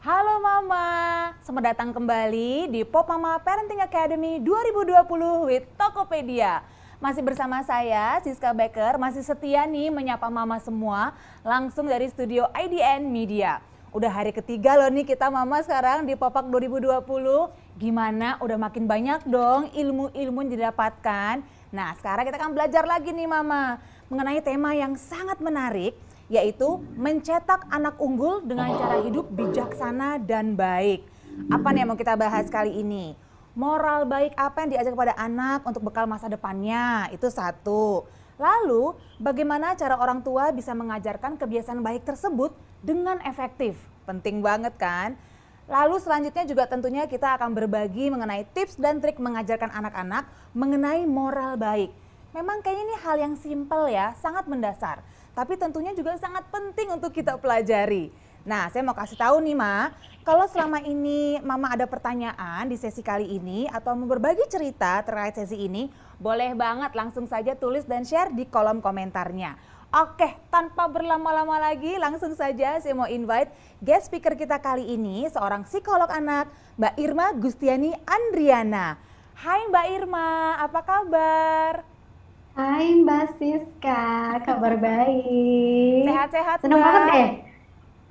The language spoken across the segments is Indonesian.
Halo Mama, selamat datang kembali di Pop Mama Parenting Academy 2020 with Tokopedia. Masih bersama saya, Siska Becker, masih setia nih menyapa Mama semua langsung dari studio IDN Media. Udah hari ketiga loh nih kita Mama sekarang di Popak 2020. Gimana? Udah makin banyak dong ilmu-ilmu yang didapatkan. Nah sekarang kita akan belajar lagi nih Mama mengenai tema yang sangat menarik, yaitu mencetak anak unggul dengan cara hidup bijaksana dan baik. Apa nih yang mau kita bahas kali ini? Moral baik apa yang diajak kepada anak untuk bekal masa depannya, itu satu. Lalu bagaimana cara orang tua bisa mengajarkan kebiasaan baik tersebut dengan efektif? Penting banget kan? Lalu selanjutnya juga tentunya kita akan berbagi mengenai tips dan trik mengajarkan anak-anak mengenai moral baik. Memang kayaknya ini hal yang simpel ya, sangat mendasar. Tapi tentunya juga sangat penting untuk kita pelajari. Nah, saya mau kasih tahu nih, Ma, kalau selama ini Mama ada pertanyaan di sesi kali ini atau mau berbagi cerita terkait sesi ini, boleh banget langsung saja tulis dan share di kolom komentarnya. Oke, tanpa berlama-lama lagi, langsung saja saya mau invite guest speaker kita kali ini, seorang psikolog anak, Mbak Irma Gustiani Andriana. Hai Mbak Irma, apa kabar? Hai Mbak Siska, kabar baik. Sehat-sehat Seneng Mbak? banget deh.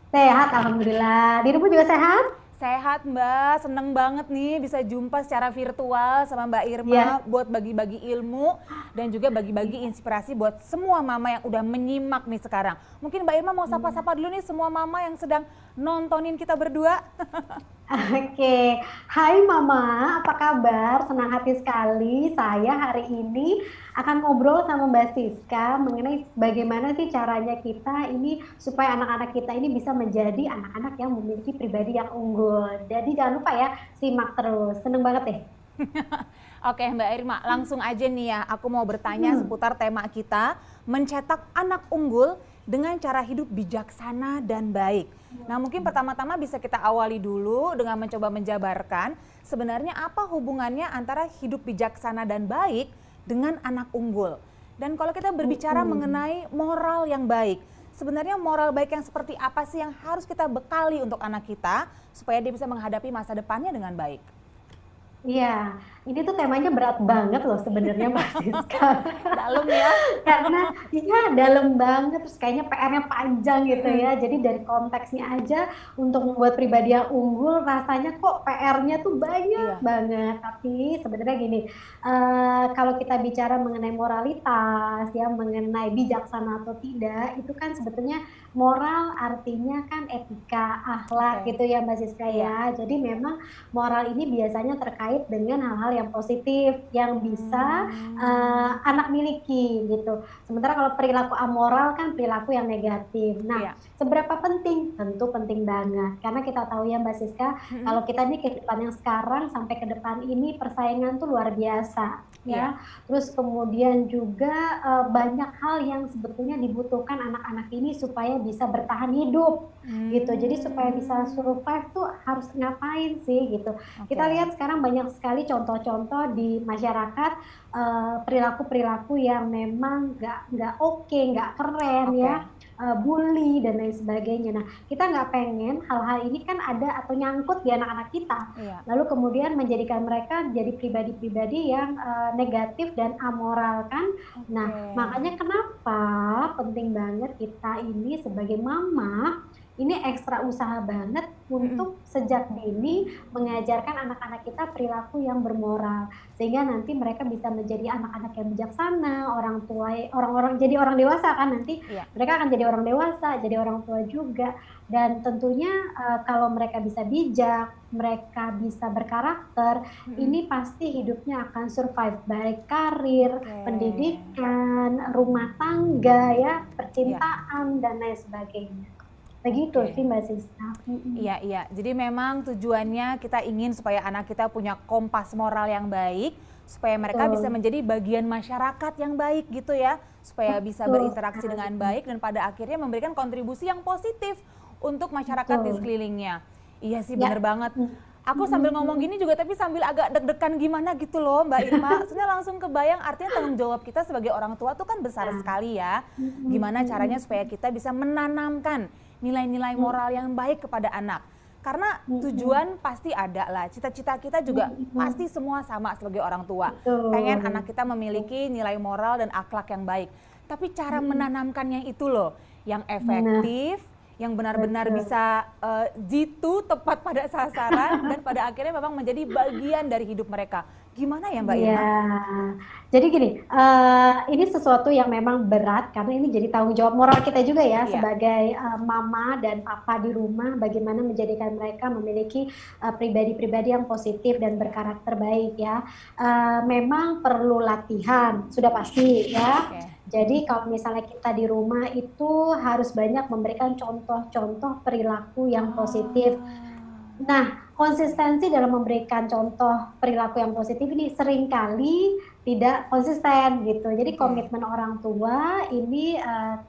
Sehat, Alhamdulillah. Dirimu juga sehat? Sehat Mbak, seneng banget nih bisa jumpa secara virtual sama Mbak Irma Iya. buat bagi-bagi ilmu dan juga bagi-bagi inspirasi buat semua mama yang udah menyimak nih sekarang. Mungkin Mbak Irma mau sapa-sapa dulu nih semua mama yang sedang nontonin kita berdua. Oke, hai Mama, apa kabar? Senang hati sekali saya hari ini akan ngobrol sama Mbak Siska mengenai bagaimana sih caranya kita ini supaya anak-anak kita ini bisa menjadi anak-anak yang memiliki pribadi yang unggul. Jadi jangan lupa ya, simak terus. Seneng banget deh. Oke Mbak Irma, langsung aja nih ya, aku mau bertanya seputar tema kita, mencetak anak unggul dengan cara hidup bijaksana dan baik. Nah mungkin pertama-tama bisa kita awali dulu dengan mencoba menjabarkan sebenarnya apa hubungannya antara hidup bijaksana dan baik dengan anak unggul. Dan kalau kita berbicara mengenai moral yang baik, sebenarnya moral baik yang seperti apa sih yang harus kita bekali untuk anak kita supaya dia bisa menghadapi masa depannya dengan baik? Iya, ini tuh temanya berat banget loh sebenarnya Mbak Siska. Dalam ya? Karena iya dalam banget, terus kayaknya PR-nya panjang gitu ya. Jadi dari konteksnya aja untuk membuat pribadi yang unggul rasanya kok PR-nya tuh banyak Iya. banget. Tapi sebenarnya gini, kalau kita bicara mengenai moralitas ya, mengenai bijaksana atau tidak, itu kan sebetulnya moral artinya kan etika, akhlak Oke. gitu ya Mbak Siska Iya. ya. Jadi memang moral ini biasanya terkait dengan hal-hal yang positif yang bisa anak miliki gitu. Sementara kalau perilaku amoral kan perilaku yang negatif. Nah, Iya. seberapa penting? Tentu penting banget. Karena kita tahu ya Mbak Siska, kalau kita nih kehidupan yang sekarang sampai ke depan ini persaingan tuh luar biasa Iya. ya. Terus kemudian juga banyak hal yang sebetulnya dibutuhkan anak-anak ini supaya bisa bertahan hidup gitu. Jadi supaya bisa survive tuh harus ngapain sih gitu. Oke. Kita lihat sekarang banyak sekali contoh-contoh di masyarakat perilaku-perilaku yang memang nggak oke, nggak keren Oke. ya, bully dan lain sebagainya. Nah, kita nggak pengen hal-hal ini kan ada atau nyangkut di anak-anak kita, Iya. lalu kemudian menjadikan mereka jadi pribadi-pribadi yang negatif dan amoral kan. Nah, Oke. makanya kenapa penting banget kita ini sebagai mama ini ekstra usaha banget untuk sejak dini mengajarkan anak-anak kita perilaku yang bermoral sehingga nanti mereka bisa menjadi anak-anak yang bijaksana, orang-orang jadi orang dewasa kan nanti Iya. mereka akan jadi orang dewasa, jadi orang tua juga dan tentunya kalau mereka bisa bijak, mereka bisa berkarakter, ini pasti hidupnya akan survive baik karir, Oke. pendidikan, rumah tangga ya, Iya. percintaan dan lain sebagainya. Begitu Oke. sih Mbak Siska. Iya, iya. Jadi memang tujuannya kita ingin supaya anak kita punya kompas moral yang baik, supaya mereka bisa Betul, menjadi bagian masyarakat yang baik gitu ya, supaya bisa betul berinteraksi dengan sekali. baik dan pada akhirnya memberikan kontribusi yang positif untuk masyarakat di Betul. sekelilingnya. Iya sih, bener Ya. banget. Mhm, Aku sambil ngomong gini juga tapi sambil agak deg-degan gimana gitu loh Mbak Irma. Soalnya langsung kebayang artinya tanggung jawab kita sebagai orang tua tuh kan besar Nah, sekali ya. mhm Gimana caranya mhm supaya kita bisa menanamkan nilai-nilai moral yang baik kepada anak. Karena tujuan pasti ada lah, cita-cita kita juga pasti semua sama sebagai orang tua. Pengen anak kita memiliki nilai moral dan akhlak yang baik. Tapi cara menanamkannya itu loh, yang efektif, yang benar-benar bisa jitu, tepat pada sasaran, dan pada akhirnya memang menjadi bagian dari hidup mereka. Gimana ya Mbak Irma? Jadi gini, ini sesuatu yang memang berat karena ini jadi tanggung jawab moral kita juga ya sebagai mama dan papa di rumah, bagaimana menjadikan mereka memiliki pribadi-pribadi yang positif dan berkarakter baik ya. Memang perlu latihan, sudah pasti ya. Jadi kalau misalnya kita di rumah itu harus banyak memberikan contoh-contoh perilaku yang positif. Nah, konsistensi dalam memberikan contoh perilaku yang positif ini seringkali tidak konsisten gitu. Jadi komitmen orang tua ini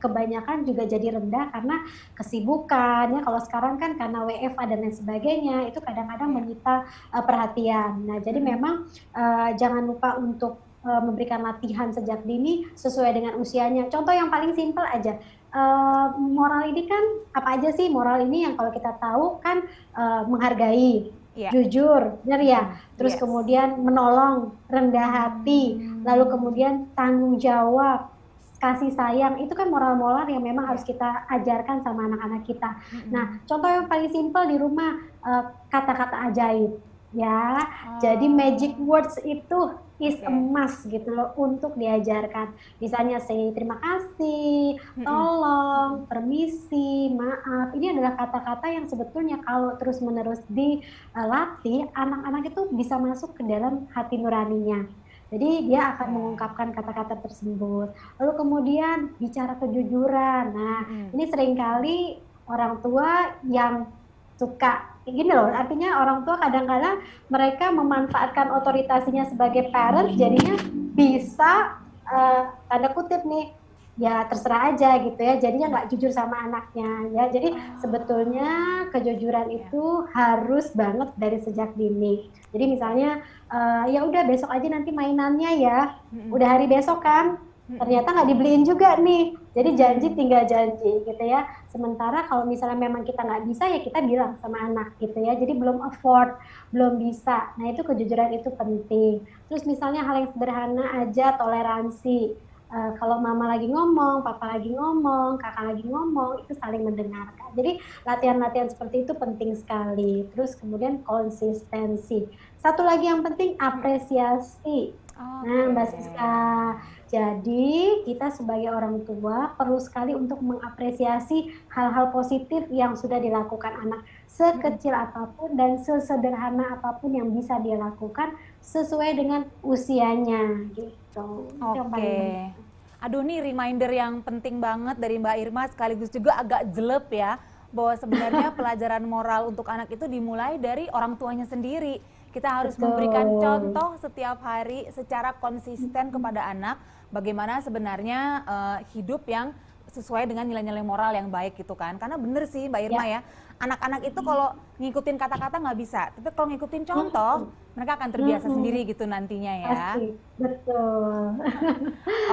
kebanyakan juga jadi rendah karena kesibukan ya. Kalau sekarang kan karena WFH dan lain sebagainya itu kadang-kadang menyita perhatian. Nah, jadi memang jangan lupa untuk memberikan latihan sejak dini sesuai dengan usianya. Contoh yang paling simpel aja. Moral ini kan apa aja sih moral ini yang kalau kita tahu kan menghargai, jujur, benar ya. Terus kemudian menolong, rendah hati, lalu kemudian tanggung jawab, kasih sayang. Itu kan moral-moral yang memang harus kita ajarkan sama anak-anak kita. Nah, contoh yang paling simpel di rumah kata-kata ajaib. Ya, jadi magic words itu is a must gitu loh untuk diajarkan. Misalnya say terima kasih, tolong, permisi, maaf. Ini adalah kata-kata yang sebetulnya kalau terus-menerus dilatih, anak-anak itu bisa masuk ke dalam hati nuraninya. Jadi dia akan mengungkapkan kata-kata tersebut. Lalu kemudian bicara kejujuran. Nah, ini seringkali orang tua yang suka gini loh, artinya orang tua kadang-kadang mereka memanfaatkan otoritasnya sebagai parent, jadinya bisa tanda kutip nih, ya terserah aja gitu ya, jadinya nggak jujur sama anaknya ya. Jadi sebetulnya kejujuran itu harus banget dari sejak dini. Jadi misalnya ya udah besok aja nanti mainannya ya, udah hari besok kan, ternyata nggak dibeliin juga nih. Jadi janji tinggal janji gitu ya. Sementara kalau misalnya memang kita nggak bisa ya kita bilang sama anak gitu ya. Jadi belum afford, belum bisa. Nah itu kejujuran itu penting. Terus misalnya hal yang sederhana aja toleransi. Kalau mama lagi ngomong, papa lagi ngomong, kakak lagi ngomong, itu saling mendengarkan. Jadi latihan-latihan seperti itu penting sekali. Terus kemudian konsistensi. Satu lagi yang penting apresiasi. Nah Mbak Siska, jadi kita sebagai orang tua perlu sekali untuk mengapresiasi hal-hal positif yang sudah dilakukan anak. Sekecil apapun dan sesederhana apapun yang bisa dia lakukan sesuai dengan usianya gitu. Oke. Aduh nih reminder yang penting banget dari Mbak Irma, sekaligus juga agak jelek ya, bahwa sebenarnya pelajaran moral untuk anak itu dimulai dari orang tuanya sendiri. Kita harus memberikan contoh setiap hari secara konsisten kepada anak bagaimana sebenarnya hidup yang sesuai dengan nilai-nilai moral yang baik gitu kan. Karena bener sih Mbak Irma ya, anak-anak itu kalau ngikutin kata-kata nggak bisa, tapi kalau ngikutin contoh mereka akan terbiasa sendiri gitu nantinya ya. Pasti, betul.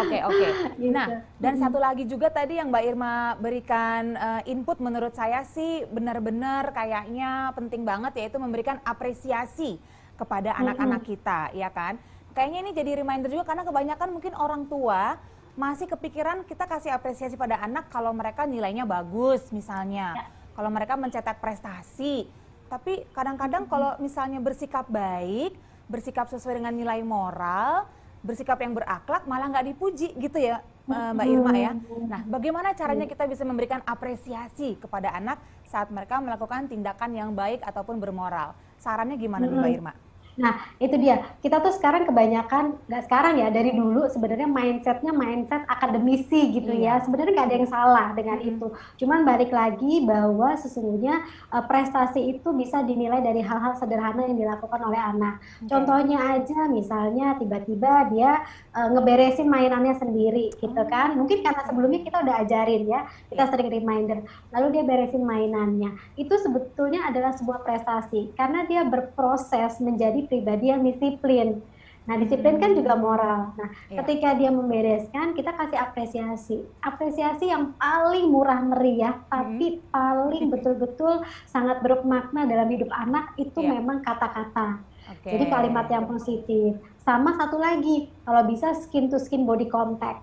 Oke. Nah, dan satu lagi juga tadi yang Mbak Irma berikan input menurut saya sih benar-benar kayaknya penting banget, yaitu memberikan apresiasi kepada anak-anak kita, ya kan? Kayaknya ini jadi reminder juga karena kebanyakan mungkin orang tua masih kepikiran kita kasih apresiasi pada anak kalau mereka nilainya bagus misalnya, kalau mereka mencetak prestasi. Tapi kadang-kadang kalau misalnya bersikap baik, bersikap sesuai dengan nilai moral, bersikap yang berakhlak malah nggak dipuji gitu ya Mbak Irma ya. Nah bagaimana caranya kita bisa memberikan apresiasi kepada anak saat mereka melakukan tindakan yang baik ataupun bermoral? Sarannya gimana nih Mbak Irma? Nah itu dia, kita tuh sekarang kebanyakan, nggak sekarang ya, dari dulu sebenarnya mindsetnya mindset akademisi gitu ya. Sebenarnya nggak ada yang salah dengan itu, cuman balik lagi bahwa sesungguhnya prestasi itu bisa dinilai dari hal-hal sederhana yang dilakukan oleh anak. Contohnya aja misalnya tiba-tiba dia ngeberesin mainannya sendiri gitu kan, mungkin karena sebelumnya kita udah ajarin ya, kita sering reminder, lalu dia beresin mainannya. Itu sebetulnya adalah sebuah prestasi karena dia berproses menjadi pribadi yang disiplin. Nah, disiplin kan juga moral. Nah, Iya. ketika dia membereskan, kita kasih apresiasi. Apresiasi yang paling murah meriah, Mm-mm. tapi paling betul-betul sangat bermakna dalam hidup anak itu Iya. memang kata-kata. Oke. Jadi kalimat yang positif. Sama satu lagi, kalau bisa skin to skin body contact.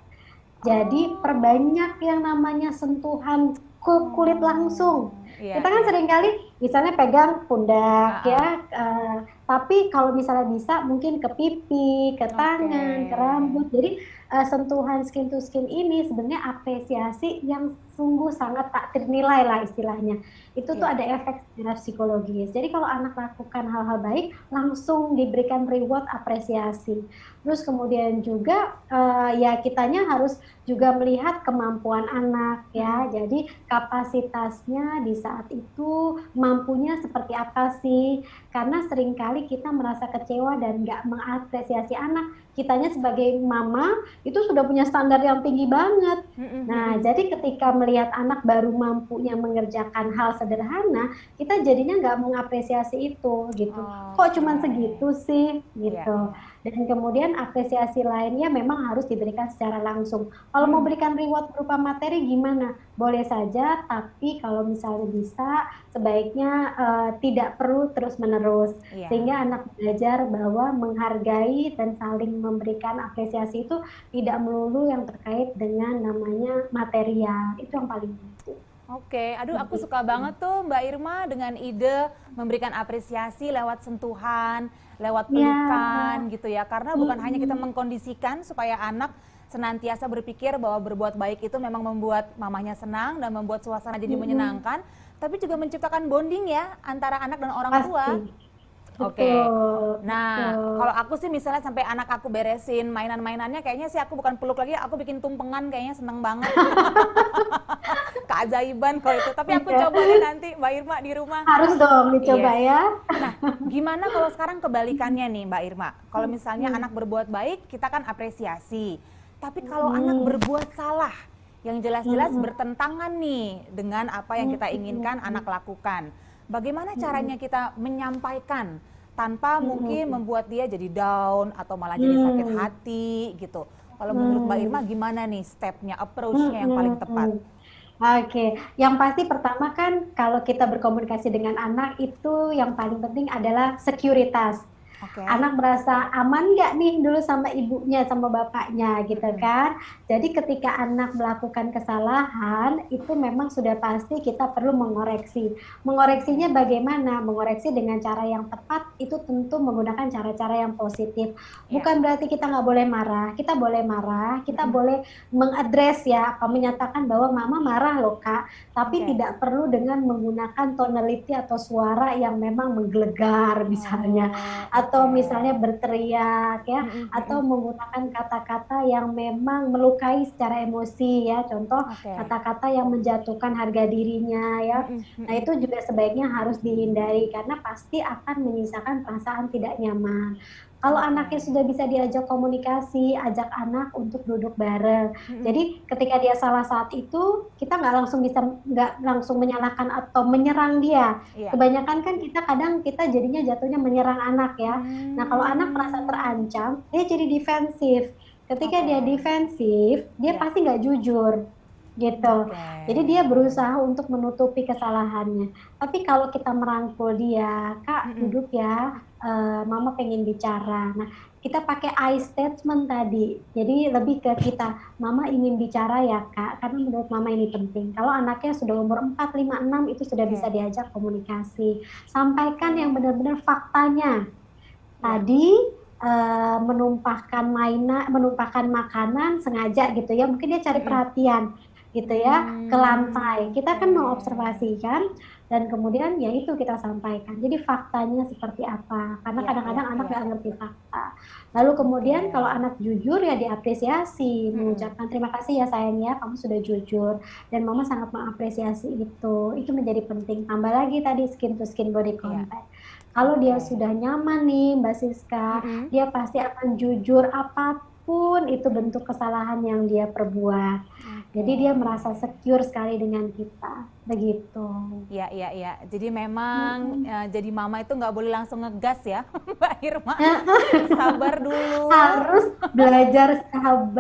Jadi Oh. perbanyak yang namanya sentuhan ke kulit Oh. langsung. Iya, Kita kan iya. seringkali misalnya pegang pundak Ah, ah. ya, tapi kalau misalnya bisa mungkin ke pipi, ke Oke. tangan, ke rambut. Jadi sentuhan skin to skin ini sebenarnya apresiasi yang sungguh sangat tak ternilai lah istilahnya. Itu tuh Iya. ada efek secara psikologis. Jadi kalau anak lakukan hal-hal baik, langsung diberikan reward apresiasi. Terus kemudian juga ya kitanya harus juga melihat kemampuan anak ya. Mm-mm. Jadi kapasitasnya di saat itu mampunya seperti apa sih? Karena seringkali kita merasa kecewa dan nggak mengapresiasi anak. Kitanya sebagai mama itu sudah punya standar yang tinggi banget. Mm-mm, Nah, mm-mm. jadi ketika melihat anak baru mampunya mengerjakan hal sederhana, kita jadinya nggak mengapresiasi itu gitu. Kok Oke. cuman segitu sih Iya, gitu. iya. Dan kemudian apresiasi lainnya memang harus diberikan secara langsung. Kalau mau Mm-mm. berikan reward berupa materi gimana? Boleh saja, tapi kalau misalnya bisa, sebaiknya tidak perlu terus-menerus. Iya. Sehingga anak belajar bahwa menghargai dan saling memberikan apresiasi itu tidak melulu yang terkait dengan namanya material. Itu yang paling penting. Oke, aduh aku suka Begitu. banget tuh Mbak Irma dengan ide memberikan apresiasi lewat sentuhan, lewat Ya, pelukan gitu ya. Karena bukan hanya kita mm-mm, mengkondisikan supaya anak senantiasa berpikir bahwa berbuat baik itu memang membuat mamanya senang dan membuat suasana jadi mm-mm, menyenangkan, tapi juga menciptakan bonding ya antara anak dan orang pasti. tua. Oke. Betul, Nah, betul. kalau aku sih misalnya sampai anak aku beresin mainan-mainannya, kayaknya sih aku bukan peluk lagi, aku bikin tumpengan, kayaknya seneng banget. Keajaiban kalau itu. Tapi aku Iya. coba deh nanti Mbak Irma di rumah. Harus dong dicoba Yes. ya. Nah, gimana kalau sekarang kebalikannya nih Mbak Irma? Kalau misalnya Hmm, anak berbuat baik, kita kan apresiasi. Tapi kalau anak hmm, berbuat salah, yang jelas-jelas hmm, bertentangan nih dengan apa yang hmm, kita hmm, inginkan anak lakukan. Bagaimana hmm, caranya kita menyampaikan tanpa hmm, mungkin hmm, membuat dia jadi down atau malah jadi sakit hmm, hati gitu. Kalau menurut Mbak Irma hmm, gimana nih stepnya, hmm, approach-nya yang paling tepat? hmm. Oke, yang pasti pertama kan kalau kita berkomunikasi dengan anak itu yang paling penting adalah sekuritas. Oke. Anak merasa aman nggak nih dulu sama ibunya, sama bapaknya gitu Mm-mm. kan. Jadi ketika anak melakukan kesalahan, itu memang sudah pasti kita perlu mengoreksi. Oke. Mengoreksinya bagaimana? Mengoreksi dengan cara yang tepat, itu tentu menggunakan cara-cara yang positif. Ya. Bukan berarti kita nggak boleh marah, kita Mm-mm. boleh mengadres ya, menyatakan bahwa mama marah loh kak, tapi Oke. tidak perlu dengan menggunakan tonality atau suara yang memang menggelegar misalnya Oh, atau oke. misalnya berteriak ya, Mm-mm, atau mm-mm. menggunakan kata-kata yang memang melukai secara emosi ya, contoh Oke. kata-kata yang menjatuhkan harga dirinya ya. Mm-mm, Nah, mm-mm. itu juga sebaiknya harus dihindari karena pasti akan menyisakan perasaan tidak nyaman. Kalau Oke. anaknya sudah bisa diajak komunikasi, ajak anak untuk duduk bareng. Mm-mm. Jadi ketika dia salah saat itu, kita nggak langsung menyalahkan atau menyerang dia. Iya. Kebanyakan kan kita jadinya jatuhnya menyerang anak ya. Nah, kalau anak merasa Hmm. terancam, dia jadi defensif. Ketika Oke. dia defensif, dia Iya. pasti nggak jujur gitu. Oke. Jadi dia berusaha untuk menutupi kesalahannya. Tapi kalau kita merangkul dia, Kak, Mm-mm. duduk ya, Mama pengen bicara. Nah, kita pakai I statement tadi. Jadi lebih ke kita, Mama ingin bicara ya, Kak, karena menurut Mama ini penting. Kalau anaknya sudah umur 4, 5, 6 itu sudah bisa Oke. diajak komunikasi. Sampaikan yang Oh. benar-benar faktanya. Iya. Tadi menumpahkan makanan sengaja gitu ya. Mungkin dia cari Mm-mm. perhatian gitu ya ke lantai. Kita Oke. kan mengobservasi kan dan kemudian ya itu kita sampaikan. Jadi faktanya seperti apa? Karena Iya, iya, kadang-kadang anak iya. nggak ngerti fakta. Lalu Oke. kemudian kalau anak jujur ya diapresiasi, Mm-mm. mengucapkan terima kasih ya sayang ya kamu sudah jujur dan mama sangat mengapresiasi itu. Itu menjadi penting. Tambah lagi tadi skin to skin body Iya. contact. Kalau dia Oke. sudah nyaman nih Mbak Siska, Mm-mm. dia pasti akan jujur apapun itu bentuk kesalahan yang dia perbuat. Jadi dia merasa secure sekali dengan kita, begitu. Iya, iya, iya. Jadi memang jadi mama itu nggak boleh langsung ngegas ya, Mbak Irma. Sabar dulu. Harus belajar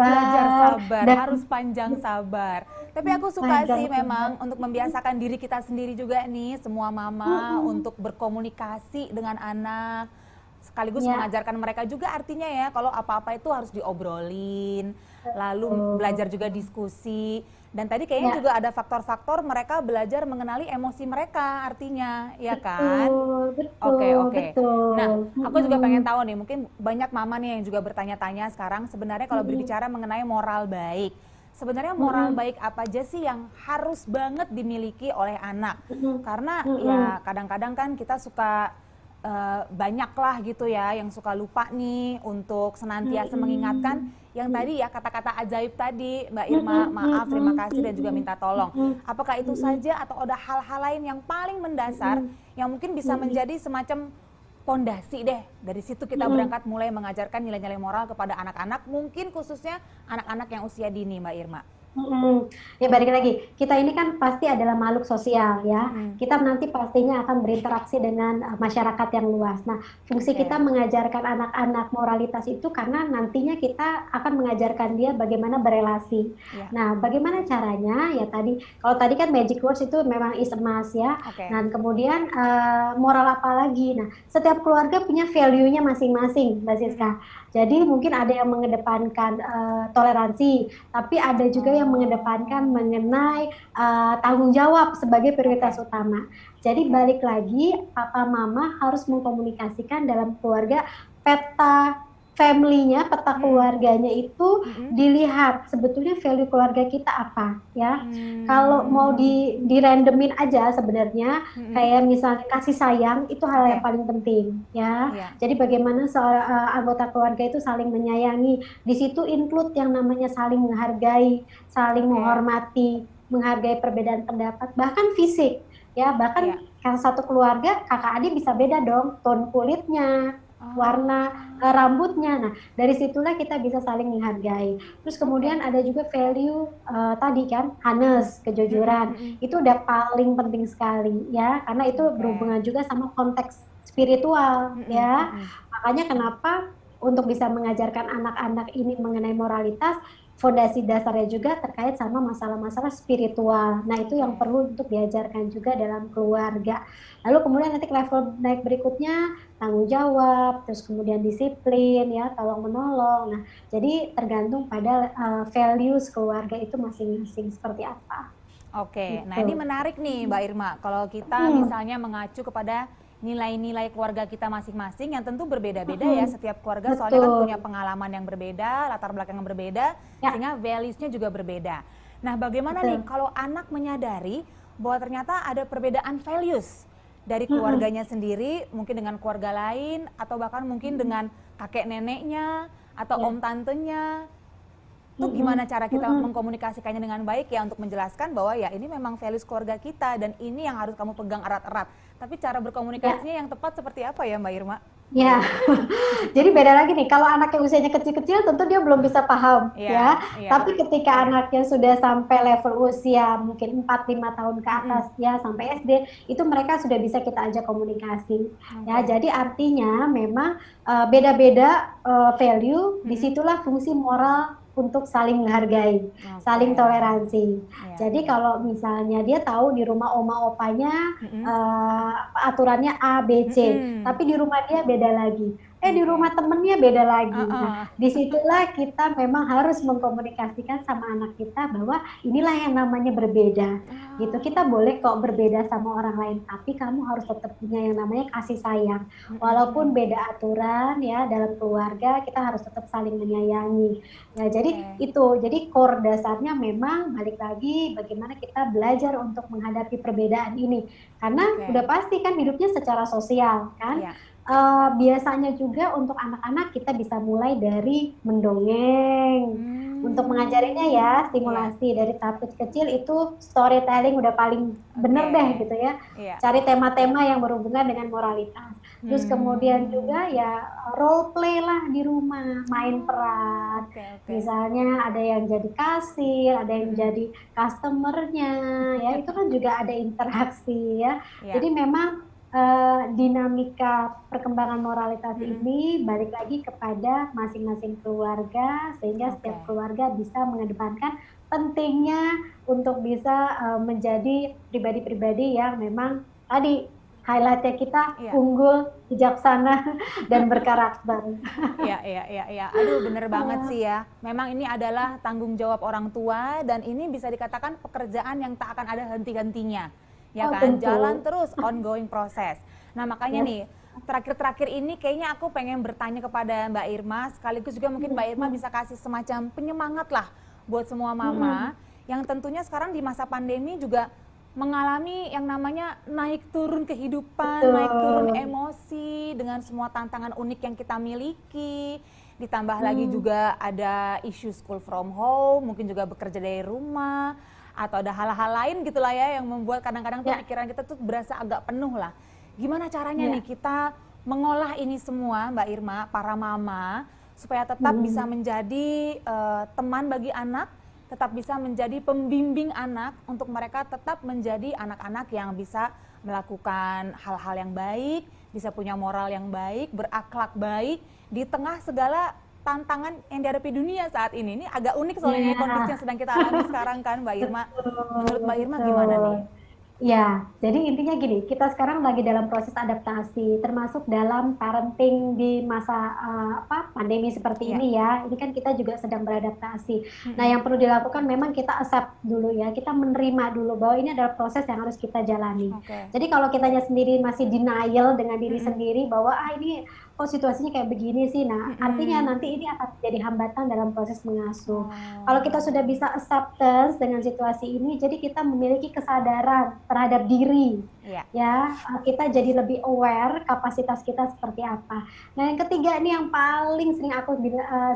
Belajar sabar sabar, dan harus panjang sabar. Tapi aku suka panjang sih sabar. memang untuk membiasakan diri kita sendiri juga nih, semua mama Mm-mm. untuk berkomunikasi dengan anak, sekaligus Ya, mengajarkan mereka juga artinya ya, kalau apa-apa itu harus diobrolin, lalu betul. belajar juga diskusi. Dan tadi kayaknya Ya, juga ada faktor-faktor mereka belajar mengenali emosi mereka artinya, ya kan? betul, Oke, betul, oke. betul. Nah, aku juga pengen Mm-mm. tahu nih, mungkin banyak mama nih yang juga bertanya-tanya sekarang sebenarnya kalau Mm-mm. berbicara mengenai moral baik. Sebenarnya moral Mm-mm. baik apa aja sih yang harus banget dimiliki oleh anak? Mm-mm. Karena Mm-mm. ya kadang-kadang kan kita suka banyak lah gitu ya yang suka lupa nih untuk senantiasa mengingatkan Mm-mm. yang tadi ya kata-kata ajaib tadi Mbak Irma, Mm-mm. maaf, terima kasih dan juga Mm-mm. minta tolong. Mm-mm. Apakah itu Mm-mm. saja atau ada hal-hal lain yang paling mendasar Mm-mm. yang mungkin bisa Mm-mm. menjadi semacam pondasi deh. Dari situ kita Mm-mm. berangkat mulai mengajarkan nilai-nilai moral kepada anak-anak, mungkin khususnya anak-anak yang usia dini, Mbak Irma. Mm-mm. Ya balik lagi, kita ini kan pasti adalah makhluk sosial ya. Mm-mm. Kita nanti pastinya akan berinteraksi dengan masyarakat yang luas. Nah, fungsi kita Oke, mengajarkan anak-anak moralitas itu karena nantinya kita akan mengajarkan dia bagaimana berelasi. ya, Nah, bagaimana caranya? Ya tadi, kalau tadi kan magic words itu memang is a must ya. oke, Dan kemudian moral apa lagi? Nah, setiap keluarga punya value-nya masing-masing, Mbak mm-mm. Siska. Jadi mungkin ada yang mengedepankan toleransi, tapi ada juga yang mengedepankan Oh, mengenai tanggung jawab sebagai prioritas oke, utama. Jadi oke, balik lagi, papa mama harus mengkomunikasikan dalam keluarga peta family-nya, peta mm-mm. keluarganya itu Mm-mm. dilihat sebetulnya value keluarga kita apa ya. Kalau mau Hmm, di randomin aja sebenarnya mm-mm. kayak misalnya kasih sayang itu hal yang Oke, paling penting ya. iya, Jadi bagaimana seorang anggota keluarga itu saling menyayangi. Di situ include yang namanya saling menghargai, saling oke, menghormati, menghargai perbedaan pendapat, bahkan fisik ya. iya. Bahkan yang satu keluarga kakak adik bisa beda dong tone kulitnya, warna Oh, rambutnya. Nah, dari situlah kita bisa saling menghargai. Terus oke, kemudian ada juga value tadi kan, mm-mm. honest, Mm-mm, kejujuran. mm-mm. Itu udah paling penting sekali ya, karena itu Oke, berhubungan juga sama konteks spiritual mm-mm, ya. mm-mm. Makanya kenapa untuk bisa mengajarkan anak-anak ini mengenai moralitas, fondasi dasarnya juga terkait sama masalah-masalah spiritual. Nah, itu yang Oke, perlu untuk diajarkan juga dalam keluarga. Lalu kemudian nanti level naik berikutnya tanggung jawab, terus kemudian disiplin ya, tolong menolong. Nah, jadi tergantung pada values keluarga itu masing-masing seperti apa. oke. Nah, ini Gitu. menarik nih, Mbak Irma. Kalau kita Hmm, misalnya mengacu kepada nilai-nilai keluarga kita masing-masing yang tentu berbeda-beda ya hmm, setiap keluarga soalnya kan punya betul. pengalaman yang berbeda, latar belakang yang berbeda, Ya, sehingga values-nya juga berbeda. Nah, bagaimana nih betul. kalau anak menyadari bahwa ternyata ada perbedaan values dari Hmm, keluarganya sendiri, mungkin dengan keluarga lain, atau bahkan mungkin hmm, dengan kakek neneknya, atau ya. om tantenya, itu Hmm, gimana cara kita hmm. mengkomunikasikannya dengan baik ya untuk menjelaskan bahwa ya ini memang values keluarga kita dan ini yang harus kamu pegang erat-erat. Tapi cara Ya, berkomunikasinya yang tepat seperti apa ya Mbak Irma? ya. Jadi beda lagi nih, kalau anaknya usianya kecil-kecil tentu dia belum bisa paham Iya, ya. iya, Tapi ketika iya. anaknya sudah sampai level usia mungkin 4-5 tahun ke Mm-mm. atas ya sampai SD, itu mereka sudah bisa kita ajak komunikasi. Ya, Oke. jadi artinya memang beda-beda value, Mm-mm. disitulah fungsi moral untuk saling menghargai, Oke. saling toleransi. Iya, Jadi iya. kalau misalnya dia tahu di rumah oma opanya Mm-mm. aturannya A, B, C, Mm-mm. tapi di rumah dia beda lagi. Di Oke. rumah temennya beda lagi. Nah, Uh-uh. disitulah kita memang harus mengkomunikasikan sama anak kita bahwa inilah yang namanya berbeda. Gitu. Kita Ah. boleh kok berbeda sama orang lain, tapi kamu harus tetap punya yang namanya kasih sayang. Walaupun Mm-mm. beda aturan ya dalam keluarga, kita harus tetap saling menyayangi. Ya, jadi Oke. itu. Jadi core dasarnya memang balik lagi bagaimana kita belajar untuk menghadapi perbedaan ini. Karena udah Oke. pasti kan hidupnya secara sosial kan. Iya. Biasanya juga untuk anak-anak kita bisa mulai dari mendongeng, Untuk mengajarinya ya, stimulasi dari tahap kecil-kecil itu storytelling udah paling bener deh gitu ya. Iya. Cari tema-tema yang berhubungan dengan moralitas. Terus kemudian juga ya role play lah di rumah, main peran. Misalnya ada yang jadi kasir, ada yang jadi customernya, ya itu kan juga ada interaksi ya. Jadi memang dinamika perkembangan moralitas ini balik lagi kepada masing-masing keluarga, sehingga setiap keluarga bisa mengedepankan pentingnya untuk bisa menjadi pribadi-pribadi yang memang tadi highlightnya kita unggul, bijaksana, dan berkarakter. Iya. Aduh, bener banget sih ya. Memang ini adalah tanggung jawab orang tua dan ini bisa dikatakan pekerjaan yang tak akan ada henti-hentinya. Ya kan, jalan terus, ongoing proses. Nah makanya nih, terakhir-terakhir ini kayaknya aku pengen bertanya kepada Mbak Irma, sekaligus juga mungkin Mbak Irma bisa kasih semacam penyemangat lah buat semua mama, yang tentunya sekarang di masa pandemi juga mengalami yang namanya naik turun kehidupan, naik turun emosi, dengan semua tantangan unik yang kita miliki, ditambah lagi juga ada isu school from home, mungkin juga bekerja dari rumah, atau ada hal-hal lain gitulah ya yang membuat kadang-kadang tuh pikiran kita tuh berasa agak penuh lah. Gimana caranya nih kita mengolah ini semua, Mbak Irma, para mama, supaya tetap bisa menjadi teman bagi anak, tetap bisa menjadi pembimbing anak, untuk mereka tetap menjadi anak-anak yang bisa melakukan hal-hal yang baik, bisa punya moral yang baik, berakhlak baik, di tengah segala tantangan yang dihadapi dunia saat ini. Ini agak unik soalnya kondisi yang sedang kita alami sekarang kan, Mbak Irma. Menurut Mbak Irma gimana nih? Ya, jadi intinya gini, kita sekarang lagi dalam proses adaptasi, termasuk dalam parenting di masa pandemi seperti ini ya. Ini kan kita juga sedang beradaptasi. Nah, yang perlu dilakukan memang kita accept dulu ya, kita menerima dulu bahwa ini adalah proses yang harus kita jalani. Jadi kalau kitanya sendiri masih denial dengan diri sendiri bahwa ini kok situasinya kayak begini sih, nah artinya nanti ini akan jadi hambatan dalam proses mengasuh. Kalau kita sudah bisa acceptance dengan situasi ini, jadi kita memiliki kesadaran terhadap diri, ya kita jadi lebih aware kapasitas kita seperti apa. Nah yang ketiga ini yang paling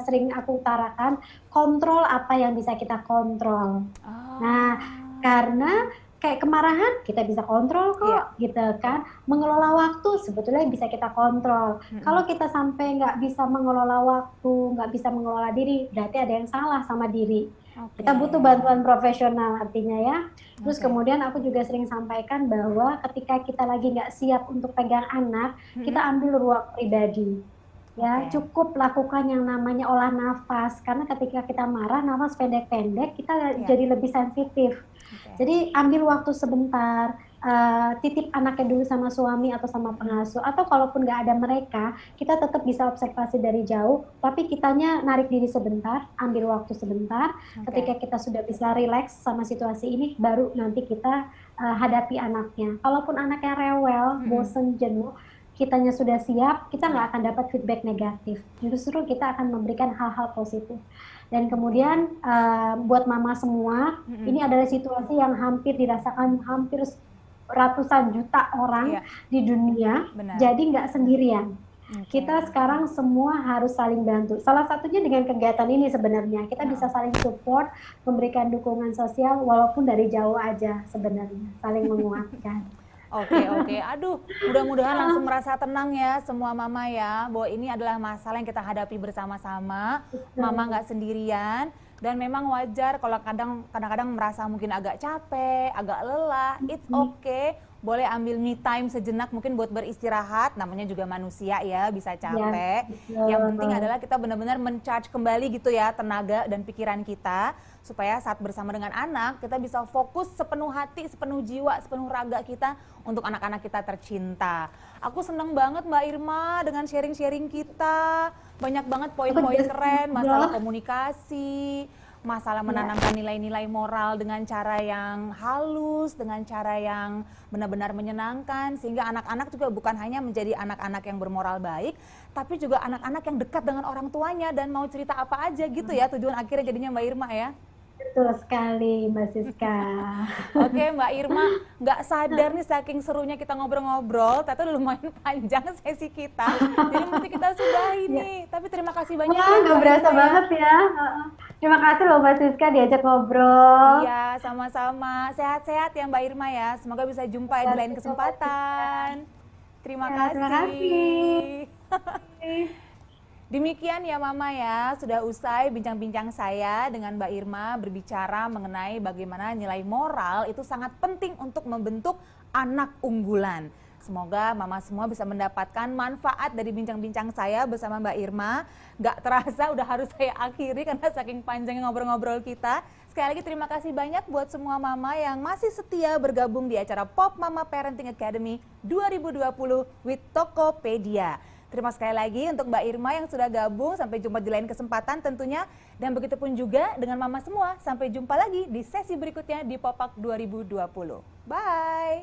sering aku utarakan, kontrol apa yang bisa kita kontrol. Nah karena kayak kemarahan kita bisa kontrol kok, gitu kan. Mengelola waktu sebetulnya bisa kita kontrol. Kalau kita sampai nggak bisa mengelola waktu, nggak bisa mengelola diri, berarti ada yang salah sama diri. Kita butuh bantuan profesional artinya ya. Terus kemudian aku juga sering sampaikan bahwa ketika kita lagi nggak siap untuk pegang anak, kita ambil ruang pribadi. Ya, cukup lakukan yang namanya olah nafas, karena ketika kita marah, nafas pendek-pendek, kita jadi lebih sensitif. Jadi ambil waktu sebentar, titip anaknya dulu sama suami atau sama pengasuh, atau kalaupun nggak ada mereka, kita tetap bisa observasi dari jauh, tapi kitanya narik diri sebentar, ambil waktu sebentar, ketika kita sudah bisa rileks sama situasi ini, baru nanti kita hadapi anaknya. Kalaupun anaknya rewel, bosen, jenuh, kitanya sudah siap, kita nggak akan dapat feedback negatif. Justru kita akan memberikan hal-hal positif. Dan kemudian buat mama semua, ini adalah situasi yang hampir dirasakan hampir ratusan juta orang di dunia. Jadi nggak sendirian. Kita sekarang semua harus saling bantu. Salah satunya dengan kegiatan ini sebenarnya. Kita bisa saling support, memberikan dukungan sosial walaupun dari jauh aja sebenarnya. Saling menguatkan. Oke. Aduh, mudah-mudahan langsung merasa tenang ya semua mama ya, bahwa ini adalah masalah yang kita hadapi bersama-sama. Mama nggak sendirian, dan memang wajar kalau kadang-kadang merasa mungkin agak capek, agak lelah. It's okay. Boleh ambil me time sejenak mungkin buat beristirahat, namanya juga manusia ya, bisa capek. Yang penting adalah kita benar-benar men-charge kembali gitu ya tenaga dan pikiran kita, supaya saat bersama dengan anak kita bisa fokus sepenuh hati, sepenuh jiwa, sepenuh raga kita untuk anak-anak kita tercinta. Aku seneng banget Mbak Irma dengan sharing-sharing kita, banyak banget poin-poin keren, masalah komunikasi, masalah menanamkan nilai-nilai moral dengan cara yang halus, dengan cara yang benar-benar menyenangkan, sehingga anak-anak juga bukan hanya menjadi anak-anak yang bermoral baik, tapi juga anak-anak yang dekat dengan orang tuanya dan mau cerita apa aja gitu ya, tujuan akhirnya jadinya Mbak Irma ya. Betul sekali Mbak Siska. Oke Mbak Irma, nggak sadar nih saking serunya kita ngobrol-ngobrol, ternyata lumayan panjang sesi kita, jadi mesti kita sudahi nih. Tapi terima kasih banyak. Nggak berasa banget ya. Terima kasih loh Mbak Siska diajak ngobrol. Iya, sama-sama. Sehat-sehat ya Mbak Irma ya. Semoga bisa jumpa di Sehat lain juga Mbak Siska. kesempatan. Terima Ya, terima kasih. kasih. Demikian ya Mama ya, sudah usai bincang-bincang saya dengan Mbak Irma berbicara mengenai bagaimana nilai moral itu sangat penting untuk membentuk anak unggulan. Semoga Mama semua bisa mendapatkan manfaat dari bincang-bincang saya bersama Mbak Irma. Gak terasa udah harus saya akhiri karena saking panjangnya ngobrol-ngobrol kita. Sekali lagi terima kasih banyak buat semua Mama yang masih setia bergabung di acara Pop Mama Parenting Academy 2020 with Tokopedia. Terima sekali lagi untuk Mbak Irma yang sudah gabung. Sampai jumpa di lain kesempatan tentunya. Dan begitu pun juga dengan Mama semua. Sampai jumpa lagi di sesi berikutnya di Popak 2020. Bye!